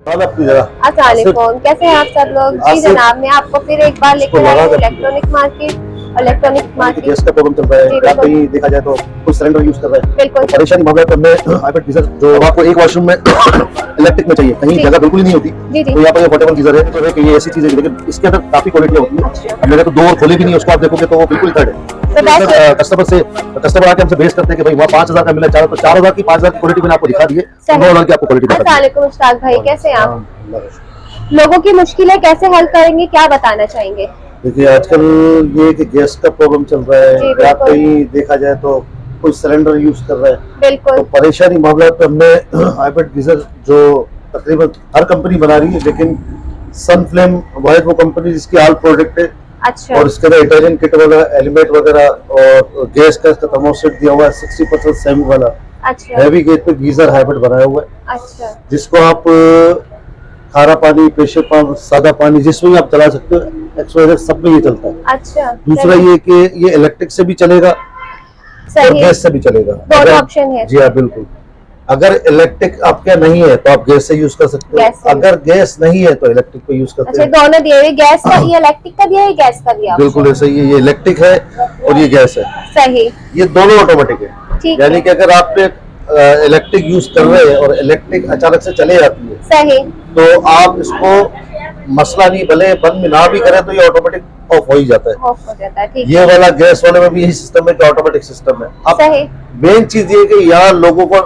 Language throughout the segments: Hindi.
अस्सलामुअलैकुम, कैसे हैं आप सब लोग। जी जनाब, मैं आपको फिर एक बार लेकर आई हूँ इलेक्ट्रॉनिक मार्केट। गैस का प्रॉब्लम चल रहा है या कहीं देखा जाए तो कोई सिलेंडर यूज कर रहा है, बिल्कुल तो परेशानी मामला है। हमने हाइब्रिड गीजर जो आपको एक वॉशरूम में इलेक्ट्रिक में चाहिए, कहीं जगह बिल्कुल ही नहीं होती, तो यहाँ पर ये पोर्टेबल गीजर है। तो है कि ये ऐसी चीज है, लेकिन इसके अंदर काफी क्वालिटी होती है। मैंने तो दो और खोले भी नहीं, उसको आप देखोगे तो वो बिल्कुल थर्ड है। कस्टमर आके हमसे बेस करते हैं कि भाई वहाँ 5000 का मिला, तो 4000 की 5000 की क्वालिटी मैंने आपको दिखा दी है, 9000 की आपको क्वालिटी दिखा दी है। अस्सलामुअलैकुम उस्ताद भाई, कैसे हैं आप। लोगों की मुश्किलें कैसे हल करेंगे, क्या बताना चाहेंगे। देखिए आजकल ये कि गैस का प्रॉब्लम चल रहा है या कहीं देखा जाए तो कोई सिलेंडर यूज कर रहा है, बिल्कुल तो परेशानी मामला पे हमने हाइब्रिड गीजर जो तकरीबन हर कंपनी बना रही है, लेकिन सन फ्लेम वाइड वो कंपनी जिसकी ऑल प्रोडक्ट है। अच्छा। और इसके अंदर इटालियन किट वगैरह, एलिमेंट वगैरह, और गैस का थर्मोस्टेट दिया हुआ है 60% सेमी वाला। अच्छा। हैवी गेज पे गीजर हाइब्रिड बनाया हुआ है। अच्छा। जिसको आप खारा पानी, प्रेशर पंप, सादा पानी जिसमें भी आप चला सकते हो, एक्सवाइजेड सब में ये चलता है। अच्छा। दूसरा ये कि ये इलेक्ट्रिक से भी चलेगा और गैस से भी चलेगा, दोनों ऑप्शन है। जी हाँ बिल्कुल। अगर इलेक्ट्रिक आपके नहीं है तो आप गैस से यूज कर सकते हो, अगर गैस नहीं है तो इलेक्ट्रिक पे यूज करते हैं। दोनों दिए हुए, गैस का ये इलेक्ट्रिक का दिया है, गैस का दिया। बिल्कुल ऐसा ही है, ये इलेक्ट्रिक है और ये गैस है। सही। ये दोनों ऑटोमेटिक है, यानी कि अगर आपने इलेक्ट्रिक यूज कर रहे हैं और इलेक्ट्रिक अचानक से चले जाती है, सही, तो आप इसको मसला नहीं, भले बंद ना भी करें तो ये ऑटोमेटिक ऑफ हो ही जाता है। ऑफ हो जाता है, ठीक। ये वाला गैस वाले में भी यही सिस्टम है कि ऑटोमेटिक सिस्टम है। अब मेन चीज ये कि यहाँ लोगों को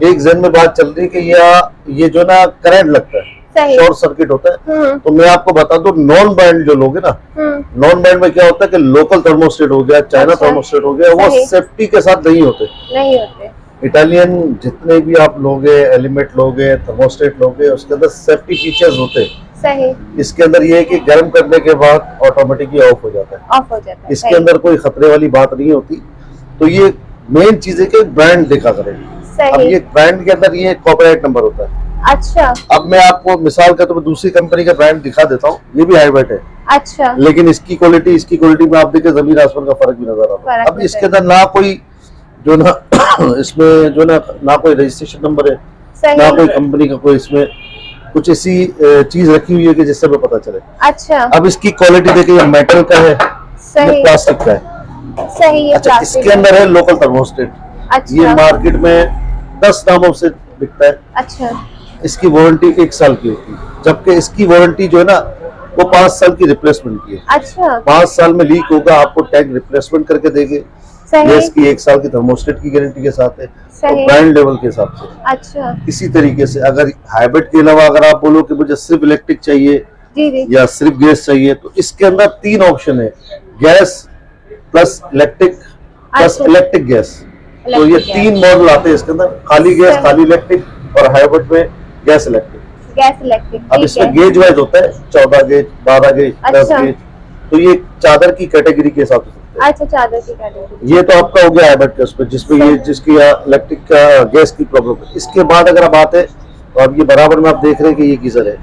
एक जन में बात चल रही है कि ये जो ना करंट लगता है, शॉर्ट सर्किट होता है। तो मैं आपको बता दूं, नॉन ब्रांड जो लोग है ना, नॉन ब्रांड में क्या होता है कि लोकल थर्मोस्टेट हो गया, चाइना थर्मोस्टेट हो गया, वो सेफ्टी के साथ नहीं होते। इटालियन जितने भी आप लोगे, एलिमेंट लोगे, थर्मोस्टेट लोगे, उसके अंदर सेफ्टी फीचर्स होते हैं। सही। इसके अंदर ये है कि गर्म करने के बाद ऑटोमेटिकली ऑफ हो जाता है, ऑफ हो जाता है। इसके अंदर कोई खतरे वाली बात नहीं होती। तो ये मेन चीज है कि ब्रांड देखा करें। अब ये ब्रांड के अंदर ये कॉपीराइट नंबर होता है। अच्छा। अब मैं आपको मिसाल का तो दूसरी कंपनी का ब्रांड दिखा देता हूँ, ये भी हाइब्रिड है। अच्छा। लेकिन इसकी क्वालिटी में आप देखिए जमीन आसमान का फर्क भी नजर आ रहा है। अब इसके अंदर ना कोई जो ना इसमें जो ना कोई रजिस्ट्रेशन नंबर है, ना कोई कंपनी का कोई इसमें कुछ ऐसी चीज रखी हुई है कि जिससे हमें पता चले। अच्छा। अब इसकी क्वालिटी देखिए, ये मेटल का है, ये प्लास्टिक का है। सही है। अच्छा, इसके अंदर है लोकल थर्मोस्टेट। अच्छा। ये मार्केट में 10 नामों से बिकता है। अच्छा। इसकी वारंटी 1 साल की होती है, जबकि इसकी वारंटी जो है ना वो 5 साल की रिप्लेसमेंट की है। अच्छा। 5 साल में लीक होगा, आपको टैंक रिप्लेसमेंट करके देंगे। ये इसकी 1 साल की थर्मोस्टेट की गारंटी के साथ है, और ब्रांड लेवल के हिसाब से। अच्छा। इसी तरीके से अगर हाइब्रिड के अलावा अगर आप बोलो कि मुझे सिर्फ इलेक्ट्रिक चाहिए जी। या सिर्फ गैस चाहिए, तो इसके अंदर 3 ऑप्शन है, gas plus electric plus electric gas. तो ये 3 मॉडल आते हैं इसके अंदर, खाली गैस, खाली इलेक्ट्रिक और हाइब्रिड में गैस इलेक्ट्रिक। अब इसमें गेज वाइज होता है, 14 गेज, 12 गेज, 10 गेज। तो ये चादर की कैटेगरी के हिसाब से। अच्छा, चादर की कैटेगरी। ये तो आपका हो गया हाइब्रिड का, उसमें जिसमें ये जिसकी इलेक्ट्रिक का गैस की प्रॉब्लम है। इसके बाद अगर आप आते हैं तो अब ये बराबर में आप देख रहे हैं कि ये गीजर है।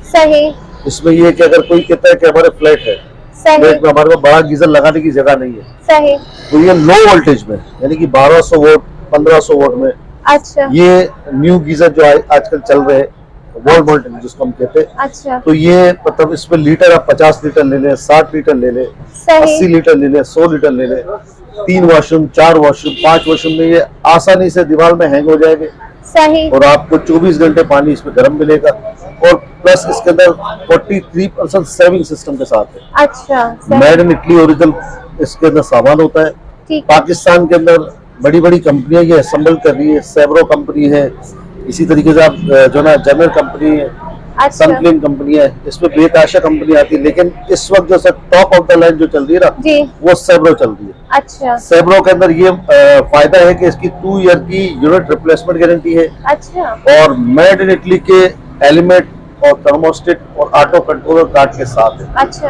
सही। इसमें ये कि अगर कोई कहता है कि हमारे फ्लैट है, फ्लैट में हमारे पास बड़ा गीजर लगाने की जगह नहीं है, सही, तो ये लो वोल्टेज में, यानी कि 1200 वोल्ट 1500 वोल्ट में। अच्छा। ये न्यू गीजर जो आजकल चल रहे हैं, वॉल वोल्टेज जिसको हम कहते हैं। अच्छा। तो ये मतलब इसमें लीटर आप 50 लीटर ले लें, 60 लीटर ले लें, 80 लीटर ले लें, 100 लीटर ले लें, 3 वॉशरूम, 4 वॉशरूम, 5 वॉशरूम में ये आसानी से दीवार में हैंग हो जाएंगे। सही। और आपको 24 घंटे पानी इसमें गर्म मिलेगा, और प्लस इसके अंदर 43% सेविंग सिस्टम के साथ है। अच्छा। मेड इन इटली ओरिजिनल इसके अंदर सामान होता है। पाकिस्तान के अंदर बड़ी बड़ी कंपनियां ये असेंबल कर रही है, सेब्रो कंपनी है, इसी तरीके से आप जो ना जनरल कंपनी है, सनफ्लेम कंपनी है, इसमें बेताशा कंपनी आती है। लेकिन इस वक्त जो सब टॉप ऑफ द लाइन जो चल रही है ना, वो सेब्रो चल रही है। अच्छा। सेब्रो के अंदर ये फायदा है कि इसकी 2 ईयर की यूनिट रिप्लेसमेंट गारंटी है। अच्छा। और मेड इन इटली के एलिमेंट और थर्मोस्टेट और ऑटो कंट्रोलर कार्ड के साथ है। अच्छा।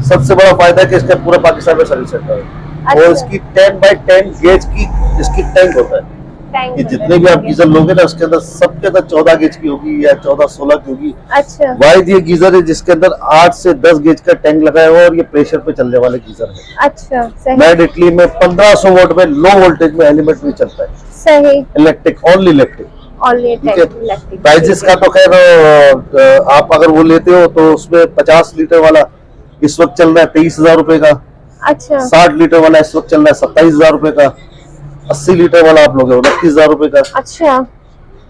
सबसे बड़ा फायदा है कि इसका पूरा पाकिस्तान में सर्विस सेंटर है। अच्छा। और इसकी 10x10 गेज की इसकी टैंक होता है कि जितने भी आप गीजर लोगे ना, उसके अंदर सबके अंदर 14 गेज की होगी या 14-16 की होगी। अच्छा। वाइड ये गीजर है जिसके अंदर 8 से 10 गेज का टैंक लगाया हुआ है, और ये प्रेशर पे चलने वाले गीजर है। अच्छा। मेड इटली में 1500 वोल्ट में लो वोल्टेज में एलिमेंट भी चलता है। सही। Electric, only electric. ओनली ठीक है। इलेक्ट्रिक। प्राइजेस का तो खैर आप अगर वो लेते हो तो उसमें 50 लीटर वाला इस वक्त चल रहा है 23,000 रुपए का। अच्छा 60 लीटर वाला इस वक्त चल रहा है 27,000 रुपए का। 80 लीटर वाला आप लोग 29,000 रुपए का। अच्छा,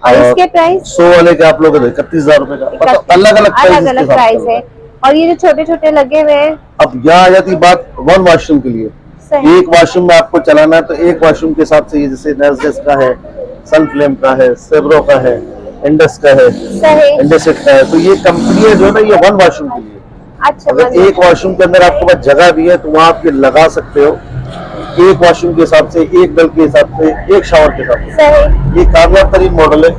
और इसके प्राइस 100 वाले के आप लोग 31,000 रुपए का। मतलब अलग अलग प्राइस है। और ये जो छोटे छोटे लगे हुए हैं, अब यहाँ आ जाती बात वन वॉशरूम के लिए। सही। एक वॉशरूम में आपको चलाना है तो एक वॉशरूम के हिसाब से ये जैसे नेस्गेस का है, सनफ्लेम का है, सेब्रो का है, इंडस का है, इंडसेट का है। तो ये कंपनी जो है ना ये वन वॉशरूम के लिए। अच्छा, अगर एक वॉशरूम के अंदर आपके पास जगह भी है तो वहाँ आप ये लगा सकते हो, एक वॉशरूम के हिसाब से, एक नल के हिसाब से, एक शावर के हिसाब से। ये कामयाब तरीन मॉडल है।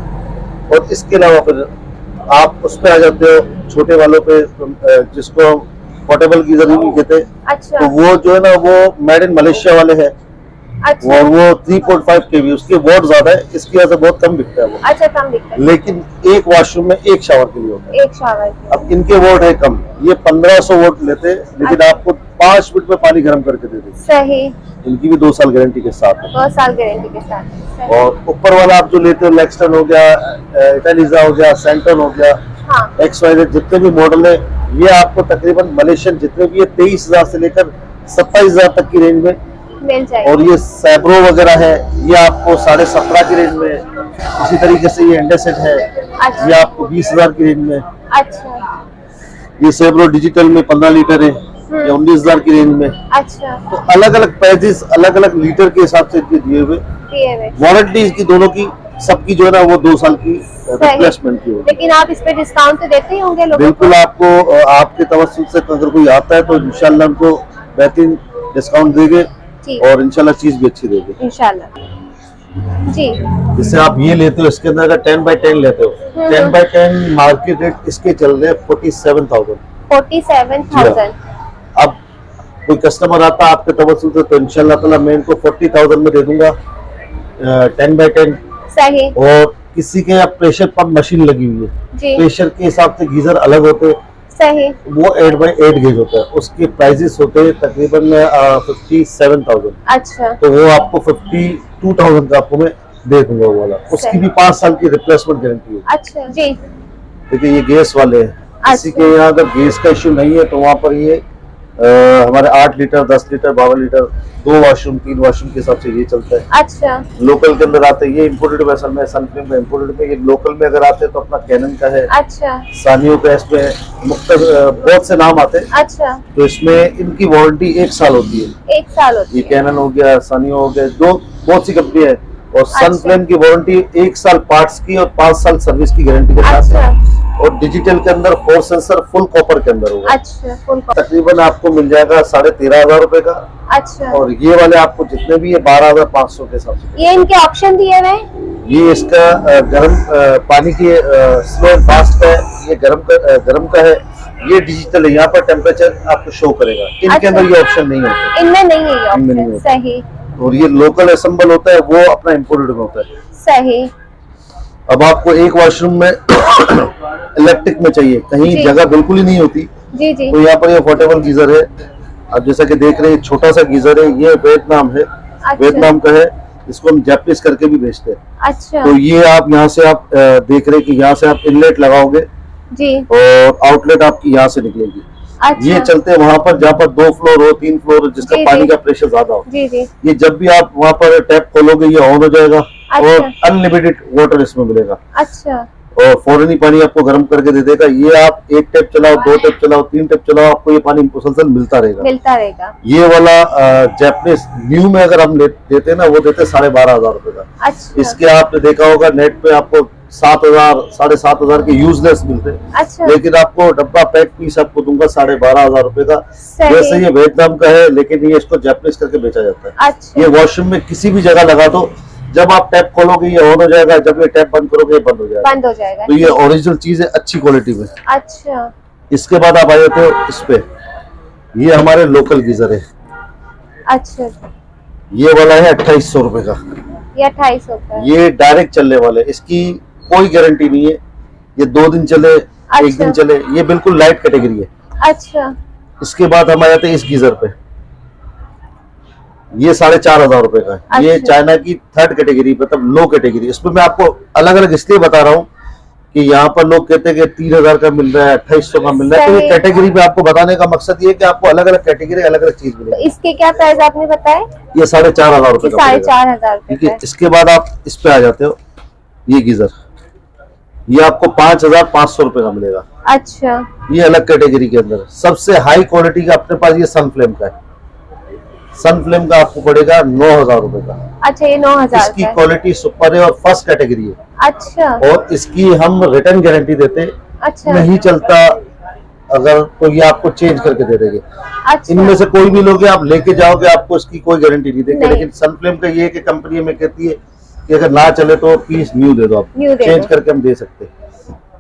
और इसके अलावा फिर आप उस पे आ जाते हो छोटे वालों पे, जिसको पोर्टेबल गीजर भी कहते हैं। अच्छा। तो वो जो है ना वो मेड इन मलेशिया वाले हैं। अच्छा। और वो 3.5 kV, उसके वोट ज्यादा है, इसकी वजह से बहुत कम बिकता है वो। अच्छा, कम बिकता है। लेकिन एक वॉशरूम में एक शावर के लिए होता है। एक शावर के। अब इनके वोट है कम, ये 1500 वोट लेते हैं, लेकिन आपको 5 मिनट में पानी गर्म करके दे देते। सही। इनकी भी 2 साल गारंटी के साथ है। 2 साल गारंटी के साथ। और ऊपर वाला आप जो लेते हो, लेक्सटन हो गया, इटालिजा हो गया, सेंटन हो गया, हाँ। XYZ जितने भी मॉडल है, ये आपको तकरीबन मलेशियन जितने भी है 23,000 से लेकर 27,000 तक की रेंज में मिल जाएगा। और ये सैब्रो वगैरह है ये आपको 17.5 की रेंज में। इसी तरीके से ये इंडसेट है। अच्छा। ये आपको 20,000 की रेंज में। अच्छा। ये सैब्रो डिजिटल में 15 लीटर है, ये 19,000 की रेंज में। अच्छा। तो अलग अलग प्राइजेस अलग अलग लीटर के हिसाब से इनके दिए हुए। वारंटी इसकी दोनों की सबकी जो है ना वो 2 साल की रिप्लेसमेंट की होगी। लेकिन आप इस पे डिस्काउंट तो देते ही होंगे लोगों बिल्कुल को? आपको आपके तवस्सुल से अगर कोई आता है तो इंशाल्लाह उनको बेहतरीन डिस्काउंट देंगे और इंशाल्लाह चीज भी अच्छी देंगे इंशाल्लाह। जी। जैसे आप ये लेते हो, इसके अंदर अगर 10x10 लेते हो, 10x10 मार्केट रेट इसके चल रहे हैं 47,000। 47,000। अब कोई कस्टमर आता है आपके तवस्सुल से तो इंशाल्लाह ताला मैं इनको 40,000 में दे दूंगा 10x10। सही। और किसी के यहाँ प्रेशर पंप मशीन लगी हुई है, प्रेशर के हिसाब से गीजर अलग होते हैं। सही। वो 8x8 गेज होता है, उसके प्राइजेस होते हैं तकरीबन 57,000। अच्छा। तो वो आपको 52,000 का आपको मैं दे दूंगा वो वाला। उसकी भी 5 साल की रिप्लेसमेंट गारंटी है। अच्छा जी। देखिए ये गैस वाले हैं। किसी के यहाँ अगर गैस का इश्यू नहीं है तो वहाँ पर ये हमारे 8 litre 10 litre 12 litre 2 washroom 3 washroom के हिसाब से ये चलता है। अच्छा। लोकल के अंदर आते हैं, ये इम्पोर्टेड वेसल में, सनफ्लेम में इम्पोर्टेड में। ये लोकल में अगर आते हैं तो अपना कैनन का है। अच्छा। सानियो का इसमें बहुत से नाम आते हैं। अच्छा। तो इसमें इनकी वारंटी 1 साल होती है। 1 साल होती है। ये कैनन हो गया, सानियो हो गया, बहुत सी कंपनी है। और सनफ्लेम की वारंटी 1 साल पार्ट्स की और 5 साल सर्विस की गारंटी के साथ है। और डिजिटल के अंदर 4 सेंसर फुल कॉपर के अंदर होगा। अच्छा, फुल कॉपर। तकरीबन आपको मिल जाएगा 13,500 रुपए का। अच्छा। और ये वाले आपको जितने भी है 12,500 के हिसाब से। ये इनके ऑप्शन दिए हुए? ये इसका गर्म पानी की स्लो एंड फास्ट का है, ये गर्म का है, ये डिजिटल है। यहाँ पर टेम्परेचर आपको शो करेगा। इनके अंदर ये ऑप्शन नहीं होता, इनमें नहीं है ये ऑप्शन। सही। और ये लोकल असेंबल होता है, वो अपना इम्पोर्टेड में होता है। सही। अब आपको एक वॉशरूम में इलेक्ट्रिक में चाहिए, कहीं जगह बिल्कुल ही नहीं होती। जी जी। तो यहाँ पर ये पोर्टेबल गीजर है। अब जैसा कि देख रहे हैं छोटा सा गीजर है, ये वियतनाम है। अच्छा। वियतनाम का है, इसको हम जापानीज करके भी बेचते हैं। अच्छा। तो ये आप यहाँ से आप देख रहे हैं कि यहाँ से आप इनलेट लगाओगे जी और आउटलेट आपकी यहाँ से निकलेगी। अच्छा। ये चलते हैं वहाँ पर जहाँ पर 2 फ्लोर हो 3 फ्लोर हो, जिसका पानी का प्रेशर ज्यादा हो। जी जी। ये जब भी आप वहाँ पर टैप खोलोगे ये ऑन हो जाएगा। अच्छा। और अनलिमिटेड वाटर इसमें मिलेगा। अच्छा। और फौरन ही पानी आपको गर्म करके दे देगा। ये आप 1 टैप चलाओ, 2 टैप चलाओ, 3 टैप चलाओ, आपको ये पानी मुसलसल मिलता रहेगा। ये वाला जापानीज न्यू में अगर हम देते हैं ना, वो देते 12,500 रुपए का। अच्छा। इसके आपने देखा होगा नेट पे आपको 7,000 7,500 के यूजलेस मिलते हैं। अच्छा। लेकिन आपको डब्बा पैक पीस आपको दूंगा 12,500 रुपए का। वैसे ये वियतनाम का है, लेकिन ये इसको जापानीज करके बेचा जाता है। अच्छा। ये वॉशरूम में किसी भी जगह लगा दो, जब आप टैप खोलोगे ये ऑन हो जाएगा, जब ये टैप बंद करोगे ये बंद हो जाएगा। तो ये ओरिजिनल चीज है, अच्छी क्वालिटी में। अच्छा। इसके बाद आप आ जाते हो इस पे, ये हमारे लोकल गीजर है। अच्छा। ये वाला है 2,800 रुपए का। ये 2,800 का। ये डायरेक्ट चलने वाले, इसकी कोई गारंटी नहीं है। ये 2 दिन चले। अच्छा। 1 दिन चले, ये बिल्कुल लाइट कैटेगरी है। अच्छा। इसके बाद हम आ जाते हैं इस गीजर पे। ये 4,500 रुपए का है। ये चाइना की थर्ड कैटेगरी, मतलब लो कैटेगरी। इसमें मैं आपको अलग अलग इसलिए बता रहा हूँ कि यहाँ पर लोग कहते हैं कि 3,000 का मिल रहा है, 2,800 का मिल रहा है। तो ये कैटेगरी पे आपको बताने का मकसद ये है कि आपको अलग अलग कैटेगरी अलग अलग चीज मिलेगी। तो इसके क्या प्राइस आपने बताया? ये 4,500 रुपए का। 4,500 ठीक है। इसके बाद आप इस पे आ जाते हो, ये गीजर, ये आपको 5,500 रुपए का मिलेगा। अच्छा, ये अलग कैटेगरी के अंदर सबसे हाई क्वालिटी का अपने पास ये सनफ्लेम का है। सनफ्लेम का आपको पड़ेगा 9,000 रुपए का। अच्छा, ये 9,000 इसकी क्वालिटी सुपर है और फर्स्ट कैटेगरी है। अच्छा, और इसकी हम रिटर्न गारंटी देते। अच्छा, नहीं चलता अगर तो ये आपको चेंज करके दे देंगे। अच्छा, इनमें से कोई भी लोग आप लेके जाओगे, आपको इसकी कोई गारंटी नहीं देंगे। लेकिन सनफ्लेम का ये है कि कंपनी में कहती है कि अगर ना चले तो पीस न्यू दे दो, आप चेंज करके हम दे सकते हैं।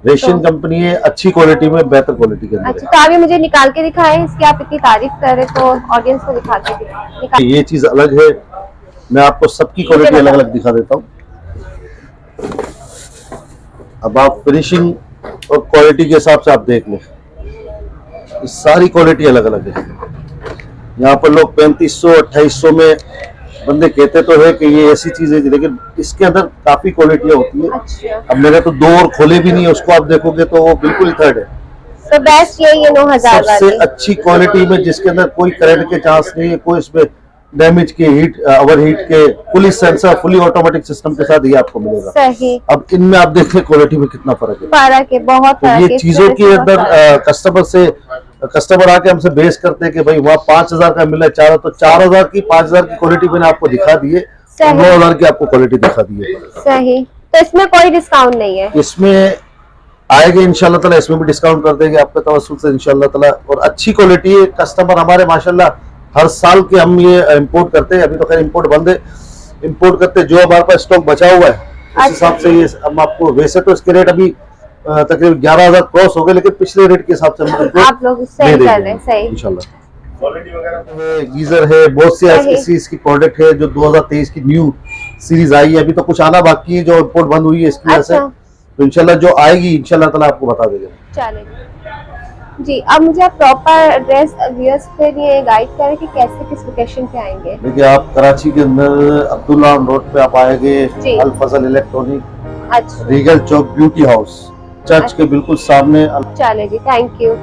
रेशियन कंपनी है, अच्छी क्वालिटी में, बेहतर क्वालिटी के अंदर। अच्छा, तो आप ये मुझे निकाल के दिखाएं, इसकी आप इतनी तारीफ कर रहे तो ऑडियंस को दिखा के ये चीज अलग है, मैं आपको सबकी क्वालिटी अलग अलग दिखा देता हूँ। अब आप फिनिशिंग और क्वालिटी के हिसाब से आप देख लें, सारी क्वालिटी अलग अलग है। यहाँ पर लोग 3500 2800 में बंदे कहते तो है कि ये ऐसी चीज है, लेकिन इसके अंदर काफी क्वालिटियां होती है। अच्छा। अब मेरे तो 2 और खोले भी नहीं है, उसको आप देखोगे तो वो बिल्कुल ही थर्ड है। तो बेस्ट ये 9,000 सबसे अच्छी क्वालिटी में, जिसके अंदर कोई करंट के चांस नहीं है, कोई इसमें डैमेज के, हीट ओवर हीट के, fully sensor, fully automatic system के साथ ये आपको मिलेगा। सही। अब इनमें आप देखें क्वालिटी में कितना फर्क है। फर्क है, बहुत फर्क है। ये चीजों के अंदर कस्टमर आके हमसे बेस करते हैं कि भाई वहाँ 5,000 का मिला है, 4 तो 4,000 की 5,000 की क्वालिटी मैंने आपको दिखा दी है, 9,000 की आपको क्वालिटी दिखा दी है। सही। तो इसमें कोई डिस्काउंट नहीं है? इसमें आएगा इंशाल्लाह ताला, इसमें भी डिस्काउंट कर देंगे आपके तवस्सुल से इंशाल्लाह ताला। और अच्छी क्वालिटी है। कस्टमर हमारे माशाल्लाह हर साल के हम ये इंपोर्ट करते हैं, अभी तो खैर इंपोर्ट बंद है, इंपोर्ट करते जो हमारे पास स्टॉक बचा हुआ है उस हिसाब से ये हम आपको, वैसे तो इसके रेट अभी तकरीबन 11,000 क्रॉस हो गए, लेकिन पिछले रेट के हिसाब से आप लोग सही कर रहे हैं। सही इंशाल्लाह। क्वालिटी वगैरह गीजर है, बहुत सी ऐसी इसकी प्रोडक्ट है जो 2023 की न्यू सीरीज आई है। अभी तो कुछ आना बाकी है, जो इंपोर्ट बंद हुई है इसकी वजह से। तो इंशाल्लाह जो आएगी इंशाल्लाह ताला आपको बता देंगे। चलेगा जी। अब मुझे आप प्रॉपर एड्रेस व्यूअर्स के लिए गाइड करें कि कैसे किस लोकेशन पे आएंगे। देखिए, आप कराची के अंदर अब्दुल्ला रोड पे आप आएंगे, अल फजल इलेक्ट्रॉनिक, अच्छा, रीगल चौक, ब्यूटी हाउस, चर्च के बिल्कुल सामने। चले जी, थैंक यू।